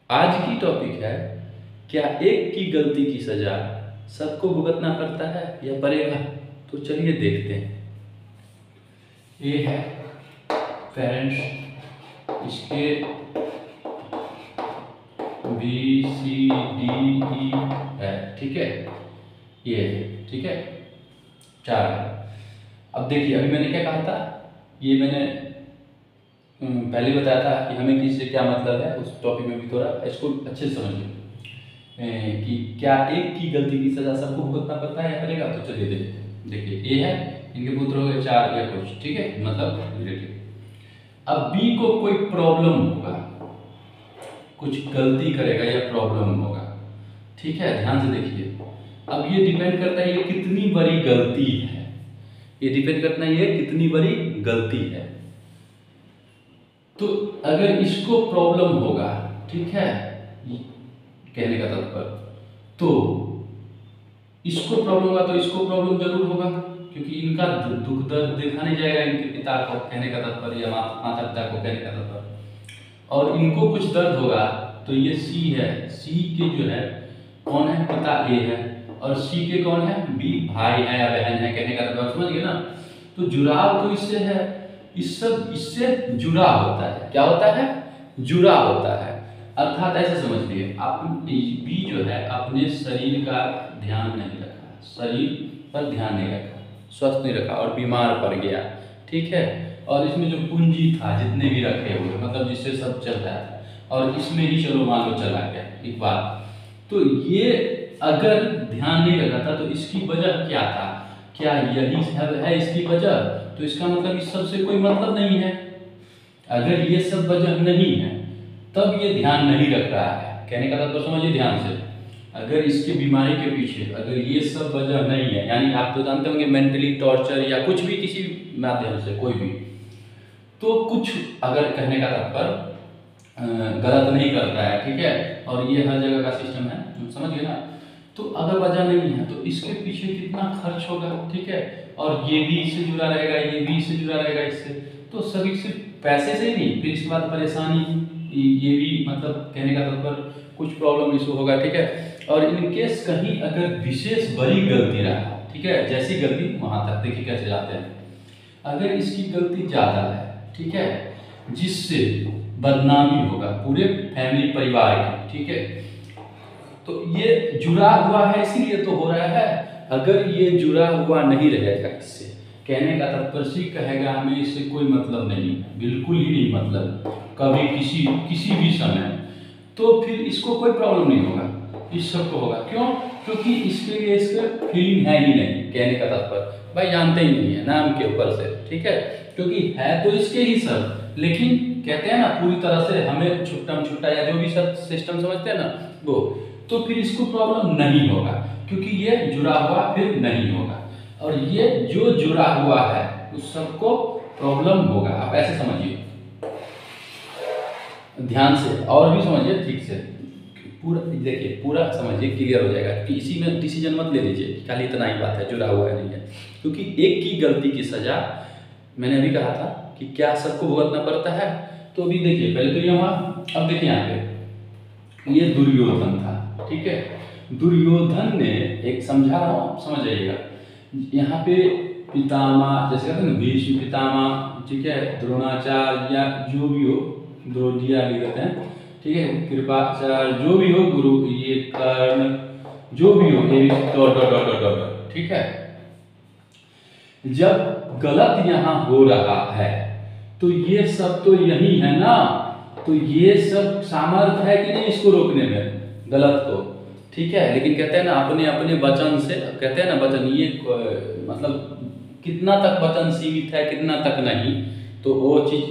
आज की टॉपिक है, क्या एक की गलती की सजा सबको भुगतना पड़ता है या पड़ेगा? तो चलिए देखते हैं। ये है पेरेंट्स, इसके बी सी डी ई है, ठीक है, ये है, ठीक है, 4 है। अब देखिए, अभी मैंने क्या कहा था, ये मैंने पहले बताया था कि हमें किससे क्या मतलब है। उस टॉपिक में भी थोड़ा इसको अच्छे से समझिए कि क्या एक की गलती की सजा सबको भुगतना पड़ता है या पड़ेगा। तो चलिए देखते हैं। देखिए, ए है, इनके पुत्र हो गए 4 या कुछ, ठीक है, मतलब रिलेटिव। अब बी को कोई प्रॉब्लम होगा, कुछ गलती करेगा या प्रॉब्लम होगा, ठीक है, ध्यान से देखिए। अब ये डिपेंड करता है ये कितनी बड़ी गलती है, ये डिपेंड करता है ये कितनी बड़ी गलती है। तो अगर इसको प्रॉब्लम होगा, ठीक है, कहने का तात्पर्य, तो इसको प्रॉब्लम होगा तो इसको प्रॉब्लम जरूर होगा, क्योंकि इनका दुख दर्द देखा नहीं जाएगा इनके पिता को, कहने का तात्पर्य, या माता पिता को, कहने का तात्पर्य। और इनको कुछ दर्द होगा तो ये सी है, सी के जो है कौन है, पिता ए है, और सी के कौन है, बी भाई है या बहन है, कहने का तात्पर्य समझ गए ना। तो जुड़ाव तो इससे है, इससे जुड़ा होता है, क्या होता है, जुड़ा होता है। अर्थात ऐसे समझिए, आप बी जो है अपने शरीर का ध्यान नहीं रखा, शरीर पर ध्यान नहीं रखा, स्वस्थ नहीं रखा और बीमार पड़ गया, ठीक है। और इसमें जो पूंजी था, जितने भी रखे हुए, मतलब जिससे सब चल रहा था, और इसमें ही चलो मान लो चला गया एक बात, तो ये अगर ध्यान नहीं रखा था तो इसकी वजह क्या था, क्या यही सब है इसकी वजह? तो इसका मतलब इस सब से कोई मतलब नहीं है। अगर ये सब वजह नहीं है तब ये ध्यान नहीं रख रहा है, कहने का तात्पर्य समझिए ध्यान से। अगर इसके बीमारी के पीछे अगर ये सब वजह नहीं है, यानी आप तो जानते होंगे मेंटली टॉर्चर या कुछ भी किसी माध्यम से कोई भी, तो कुछ अगर कहने का तात्पर्य गलत नहीं करता है, ठीक है, और ये हर जगह का सिस्टम है, समझ गए ना। तो अगर वजह नहीं है तो इसके पीछे कितना खर्च होगा, ठीक है, और ये भी इससे जुड़ा रहेगा, ये भी इससे जुड़ा रहेगा इससे, तो सभी सिर्फ पैसे से ही नहीं, फिर इसके बाद परेशानी, ये भी मतलब कहने का तात्पर्य कुछ प्रॉब्लम इशू होगा, ठीक है। और इन केस कहीं अगर विशेष बड़ी गलती रहा, ठीक है, जैसी गलती वहां तक देखिए कैसे जाते हैं। अगर इसकी गलती ज्यादा है, ठीक है, जिससे बदनामी होगा पूरे फैमिली परिवार की, ठीक है, तो ये जुड़ा हुआ है इसीलिए तो हो रहा है। अगर ये जुड़ा हुआ नहीं रहेगा इससे, कहने का तात्पर्य कहेगा हमें इससे कोई मतलब नहीं, बिल्कुल ही नहीं मतलब, कभी किसी भी समय, तो फिर इसको कोई प्रॉब्लम नहीं होगा, इस सबको होगा। क्यों? क्योंकि इसके लिए इसका फीलिंग है ही नहीं, कहने का तात्पर्य भाई जानते ही नहीं है नाम के ऊपर से, ठीक है, क्योंकि है तो इसके ही सब, लेकिन कहते हैं ना पूरी तरह से हमें छुट्टा या जो भी सब सिस्टम समझते हैं ना वो, तो फिर इसको प्रॉब्लम नहीं होगा, क्योंकि ये जुड़ा हुआ फिर नहीं होगा, और ये जो जुड़ा हुआ है उस सबको प्रॉब्लम होगा। आप ऐसे समझिए ध्यान से, और भी समझिए ठीक से, पूरा देखिए, पूरा समझिए, क्लियर हो जाएगा कि इसी में डिसीजन मत ले लीजिए कि खाली इतना ही बात है, जुड़ा हुआ है नहीं है, क्योंकि एक की गलती की सजा मैंने अभी कहा था कि क्या सबको भुगतना पड़ता है। तो अभी देखिए, पहले तो ये हुआ, अब देखिए यहाँ पे ये दुर्योधन था, ठीक है, दुर्योधन ने एक, समझा रहा हूँ समझ जाइएगा, यहाँ पे पितामह, जैसे कहते हैं ना भीष्म पितामह, ठीक है, द्रोणाचार्य या जो भी हो, द्रोणिया भी कहते हैं, ठीक है, कृपाचार्य, जो भी हो, गुरु, ये कर्ण, जो भी हो, ये डॉट डॉट डॉट डॉट, ठीक है। जब गलत यहाँ हो रहा है तो ये सब तो यही है ना, तो ये सब सामर्थ्य है कि नहीं इसको रोकने में, गलत को, ठीक है। लेकिन कहते हैं ना अपने अपने वचन से, कहते हैं ना वचन, ये मतलब कितना तक वचन सीमित है कितना तक नहीं, तो वो चीज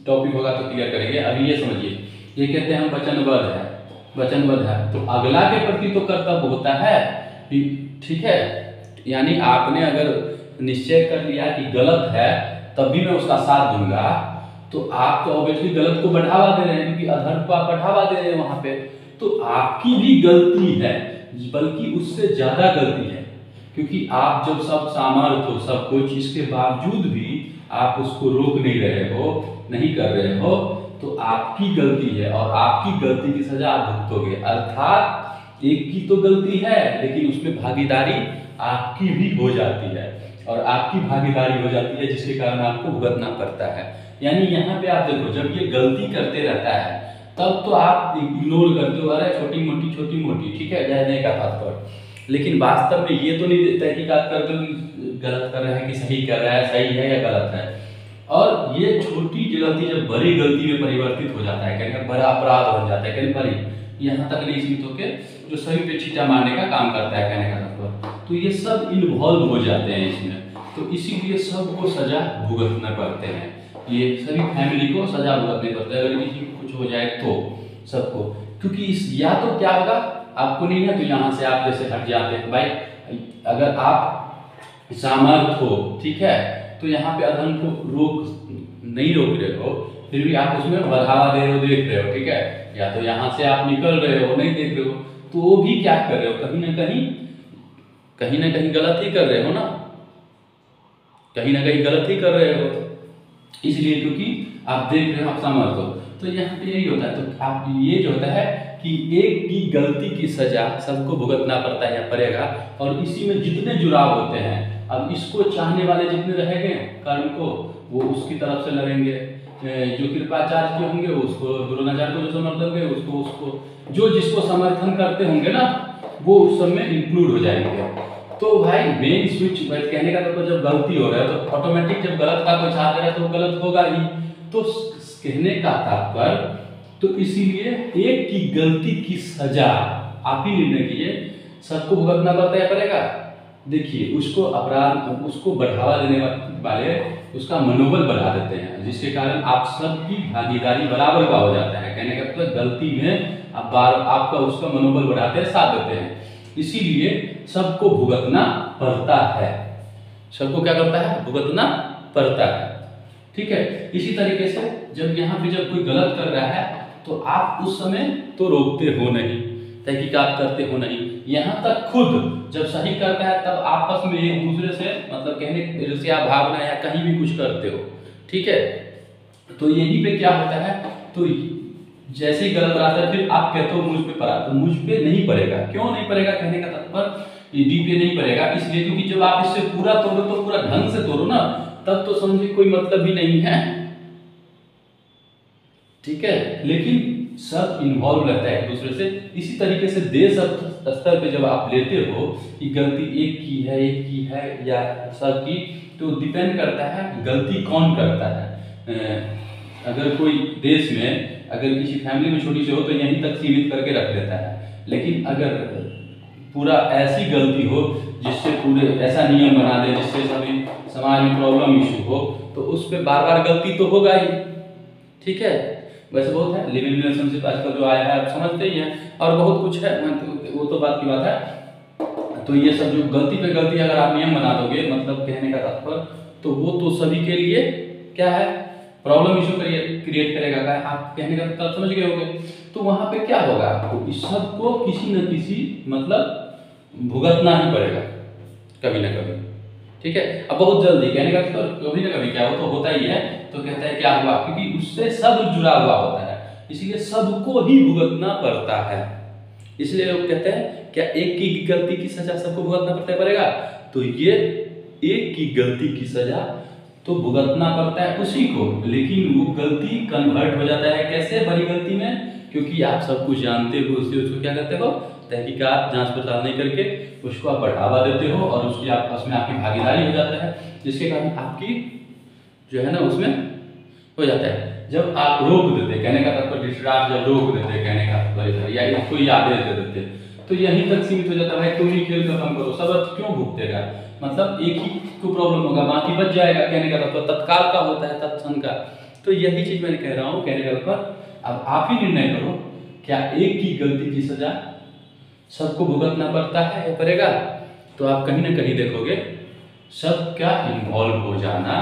टॉपिक होगा तो क्लियर करेंगे। अभी ये समझिए, ये कहते हैं हम वचनबद्ध है, तो अगला के प्रति तो कर्तव्य होता है, ठीक है, यानी आपने अगर निश्चय कर लिया कि गलत है तब भी मैं उसका साथ दूंगा, तो आप तो ऑब्वियसली गलत को बढ़ावा दे रहे हैं, क्योंकि अधर्म को आप बढ़ावा दे रहे हैं वहां पे, तो आपकी भी गलती है, बल्कि उससे ज्यादा गलती है, क्योंकि आप जब सब सामर्थ्य हो, सब कुछ, इसके बावजूद भी आप उसको रोक नहीं रहे हो, नहीं कर रहे हो, तो आपकी गलती है और आपकी गलती की सजा आप भुगतोगे। अर्थात एक की तो गलती है लेकिन उसमें भागीदारी आपकी भी हो जाती है और आपकी भागीदारी हो जाती है जिसके कारण आपको भुगतना पड़ता है। यानी यहाँ पे आप देखो, जब ये गलती करते रहता है तब तो आप इग्नोर करते हो, अरे छोटी मोटी ठीक है, कहने का तात्पर्य। लेकिन वास्तव में ये तो नहीं तहकीकात करते हो गलत कर रहा है कि सही कर रहा है, सही है या गलत है। और ये छोटी गलती जब बड़ी गलती में परिवर्तित हो जाता है, कहने बड़ा अपराध बन जाता है, कहने बड़ी यहाँ तक नहीं सीमित होकर जो सभी पे छींटा मारने का काम करता है, कहने का मतलब। तो ये सब इन्वॉल्व हो जाते हैं इसमें, तो इसीलिए सबको सजा भुगतना पड़ते हैं। ये सभी फैमिली को सजा भुगतने पड़ते हैं अगर किसी को कुछ हो जाए तो सबको, क्योंकि इस या तो क्या होगा आपको नहीं है तो यहाँ से आप जैसे हट जाते हैं। भाई अगर आप सामर्थ हो, ठीक है, तो यहाँ पे अधर्म को नहीं रोक रहे हो, फिर भी आप उसमें बढ़ावा दे रहे हो, देख रहे हो, ठीक है, या तो यहाँ से आप निकल रहे हो, नहीं देख रहे हो, तो वो भी क्या कर रहे हो, कहीं ना कहीं गलत ही कर रहे हो ना, कहीं ना कहीं गलत ही कर रहे हो, इसलिए क्योंकि आप देख रहे हो, आप समर्थ हो। तो यहाँ पे यही होता है। तो आप ये जो होता है कि एक की गलती की सजा सबको भुगतना पड़ता है या पड़ेगा, और इसी में जितने जुड़ाव होते हैं, अब इसको चाहने वाले जितने रहेंगे कर्म को, वो उसकी तरफ से लड़ेंगे, जो कृपाचार्य के होंगे उसको, द्रोणाचार्य को जो समर्थन होंगे उसको जो जिसको समर्थन करते होंगे ना, वो उस सब में इंक्लूड हो जाएंगे। तो भाई मेन स्विच कहने का तो जब गलती हो रहा है तो ऑटोमेटिक जब गलत का कोई साथ दे रहा है तो वो गलत होगा ही। तो कहने का तात्पर्य, तो इसीलिए एक की गलती की सजा आप ही निर्णय कीजिए, सबको भुगतना पड़ता है, पड़ेगा। देखिए उसको अपराध, उसको बढ़ावा देने वाले उसका मनोबल बढ़ा देते हैं, जिसके कारण आप सबकी भागीदारी बराबर का हो जाता है। कहने का मतलब गलती में आप आपका उसका मनोबल बढ़ाते हैं, साथ देते हैं, इसीलिए सबको भुगतना पड़ता है। सबको क्या करता है, भुगतना पड़ता है, ठीक है। इसी तरीके से जब यहाँ पे जब कोई गलत कर रहा है तो आप उस समय तो रोकते हो नहीं, तहकीकात करते हो नहीं, यहाँ तक खुद जब सही करता है तब आपस में एक दूसरे से मतलब कहने से आप भागना या कहीं भी कुछ करते हो, ठीक है। तो यहीं पे क्या होता है, तो जैसे ही गलत आता है फिर आप कहते हो मुझ पे पड़ा, तो मुझ पे नहीं पड़ेगा। क्यों नहीं पड़ेगा, कहने का तात्पर्य डी पे नहीं पड़ेगा, इसलिए क्योंकि जब आप इससे पूरा तोड़ो तो पूरा ढंग से तोड़ो ना, तब तो समझिए कोई मतलब भी नहीं है, ठीक है। लेकिन सब इन्वॉल्व रहता है एक दूसरे से। इसी तरीके से देश स्तर पे जब आप लेते हो कि गलती एक की है या सब की, तो डिपेंड करता है गलती कौन करता है। अगर कोई देश में अगर किसी फैमिली में छोटी सी हो तो यहीं तक सीमित करके रख देता है, लेकिन अगर पूरा ऐसी गलती हो जिससे पूरे ऐसा नियम बना दे जिससे सभी समाज में प्रॉब्लम इशू हो, तो उस पर बार बार गलती तो होगा ही, ठीक है। वैसे बहुत है, लिविंग रिलेशनशिप आजकल जो आया है आप समझते ही हैं, और बहुत कुछ है, वो तो बात की बात है। तो ये सब जो गलती पे गलती अगर आप नियम बना दोगे, मतलब कहने का तात्पर्य, तो वो तो सभी के लिए क्या है, प्रॉब्लम इशू क्रिएट करेगा का, आप कहने का तात्पर्य समझ गए होंगे। तो वहां पे क्या होगा, आपको इस सबको किसी न किसी मतलब भुगतना ही पड़ेगा कभी ना कभी, ठीक है। अब बहुत जल्दी कहने का तो कभी ना कभी क्या हो तो होता ही है। तो कहता है क्या हुआ, क्योंकि उससे सब जुड़ा हुआ होता है, इसलिए सबको ही भुगतना पड़ता है। इसलिए लोग कहते हैं क्या एक की गलती की सजा सबको भुगतना पड़ेगा, तो ये एक की गलती की सजा तो भुगतना पड़ता है उसी को, लेकिन वो गलती कन्वर्ट हो जाता है कैसे, बड़ी गलती में, क्योंकि आप सब कुछ जानते हो, उसको क्या कहते हो, तहकीकात जांच पड़ताल नहीं करके उसको आप बढ़ावा देते हो और उसकी उसमें आपकी भागीदारी हो जाता है, जिसके कारण आपकी जो है ना उसमें हो जाता है। जब आप रोक देते, कहने का तात्पर्य डिस्ट्रैक्ट जब रोक देते, कहने का तात्पर्य या इसको आदेश दे देते, तो यहीं तक सीमित हो जाता है, तुम ही खेल खत्म करो, सब क्यों भुगतेगा, मतलब एक ही को प्रॉब्लम होगा, बाकी बच जाएगा, कहने का तात्पर्य तत्काल का होता है, तत्क्षण का। तो यही चीज मैंने कह रहा हूँ, कहने का तात्पर्य अब आप ही निर्णय करो, क्या एक की गलती की सजा सबको भुगतना पड़ता है या पड़ेगा। तो आप कहीं ना कहीं देखोगे सब क्या इन्वॉल्व हो जाना,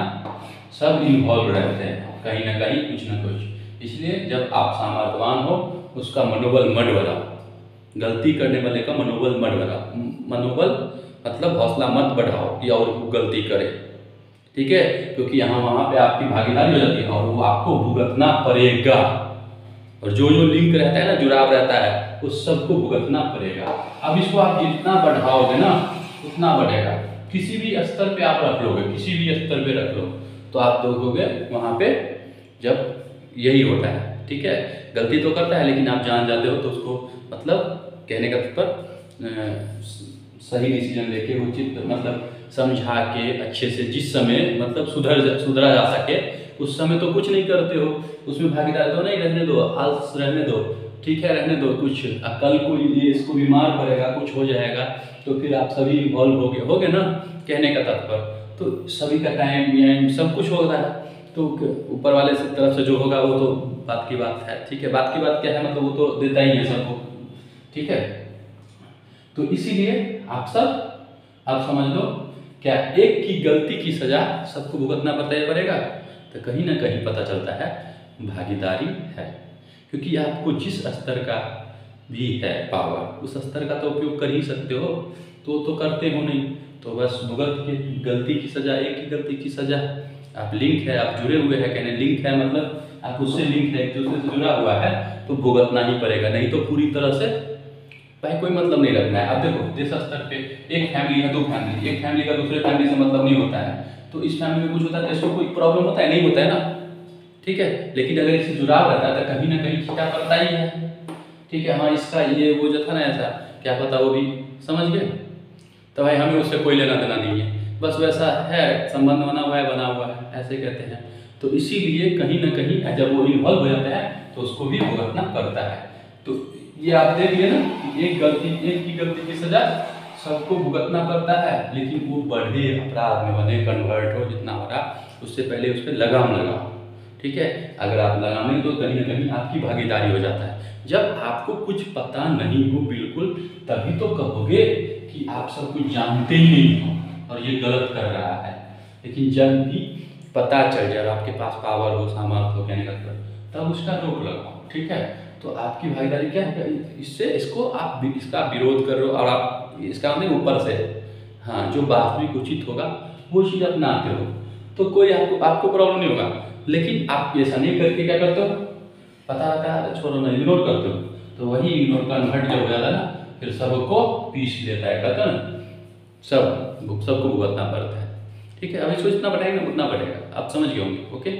सब इन्वॉल्व रहते हैं कहीं ना कहीं कुछ ना कुछ। इसलिए जब आप सामर्थ्यवान हो उसका मनोबल मत बढ़ाओ, गलती करने वाले का मनोबल मत बढ़ाओ, मनोबल मतलब हौसला मत बढ़ाओ कि और गलती करे, ठीक है, क्योंकि यहाँ वहाँ पे आपकी भागीदारी हो जाती है और वो आपको भुगतना पड़ेगा। और जो जो लिंक रहता है ना, जुड़ाव रहता है, उस सबको भुगतना पड़ेगा। अब इसको आप जितना बढ़ाओगे ना उतना बढ़ेगा। किसी भी स्तर पे आप रख लोगे, किसी भी स्तर पे रख लो, तो आप देखोगे वहाँ पे जब यही होता है। ठीक है, गलती तो करता है लेकिन आप जान जाते हो तो उसको मतलब कहने का पर सही डिसीजन लेके उचित मतलब समझा के अच्छे से, जिस समय मतलब सुधरा जा सके उस समय तो कुछ नहीं करते हो, उसमें भागीदार तो नहीं, रहने दो, आलस रहने दो, ठीक है, रहने दो। कुछ कल को ये इसको बीमार पड़ेगा, कुछ हो जाएगा तो फिर आप सभी इन्वॉल्व होगे ना, कहने का तात्पर्य। तो सभी का टाइम सब कुछ होता है, तो ऊपर वाले से तरफ से जो होगा वो तो बात की बात है। ठीक है, बात की बात क्या है, मतलब वो तो देता ही है सबको। ठीक है, तो इसीलिए आप समझ लो, क्या एक की गलती की सजा सबको भुगतना पड़ेगा, तो कहीं ना कहीं पता चलता है भागीदारी है। क्योंकि आपको जिस स्तर का भी है पावर, उस स्तर का तो उपयोग कर ही सकते हो, तो करते हो नहीं, तो बस भुगत के गलती की सजा, एक की गलती की सजा। आप लिंक है, आप जुड़े हुए हैं, कहने लिंक है मतलब आप उससे लिंक है, एक दूसरे से जुड़ा हुआ है, तो भुगतना ही पड़ेगा, नहीं तो पूरी तरह से भाई कोई मतलब नहीं रखना है। अब देखो देश स्तर पे एक फैमिली है, दो फैमिली, एक फैमिली का दूसरे फैमिली से मतलब नहीं होता है, तो इस फैमिली में कुछ होता है तो इसको कोई प्रॉब्लम होता है, नहीं होता है ना। ठीक है, लेकिन अगर इससे जुड़ाव रहता है तो कहीं ना कहीं क्या पड़ता ही है। ठीक है, हाँ इसका ये वो जो था ना ऐसा, क्या पता वो भी समझ गए, तो भाई हमें उससे कोई लेना देना नहीं है, बस वैसा है, संबंध बना हुआ है, ऐसे कहते हैं। तो इसीलिए कहीं ना कहीं जब वो इन्वॉल्व हो जाता है तो उसको भी भुगतना पड़ता है। तो ये आप देख लिए ना, एक की गलती की सजा सबको भुगतना पड़ता है, लेकिन वो बड़े अपराध में बने कन्वर्ट हो जितना हो रहा, उससे पहले उस पर लगाम लगाओ। ठीक है, अगर आप लगाएंगे तो कहीं ना कहीं आपकी भागीदारी हो जाता है। जब आपको कुछ पता नहीं हो बिल्कुल, तभी तो कहोगे कि आप सब कुछ जानते ही नहीं हो और ये गलत कर रहा है। लेकिन जब भी पता चल जाए, आपके पास पावर हो, सामर्थ्य हो, कहने का तब उसका रोक लगाओ। ठीक है, तो आपकी भागीदारी क्या है, इससे इसको आप इसका विरोध कर रहे हो और आप इसका मतलब ऊपर से हाँ जो वास्तविक उचित होगा वो चीज़ अपनाते हो, तो कोई आपको प्रॉब्लम नहीं होगा। लेकिन आप ऐसा नहीं करके क्या करते हो, पता रहता है छोड़ो ना, इग्नोर करते हो, तो वही इग्नोर कन्वर्ट जब हो जाता है ना, फिर सबको पीस लेता है, कहता है सबको भुगतना पड़ता है। ठीक है, अब इसको जितना बढ़ाएंगे उतना बढ़ेगा, आप समझ गए होंगे। ओके।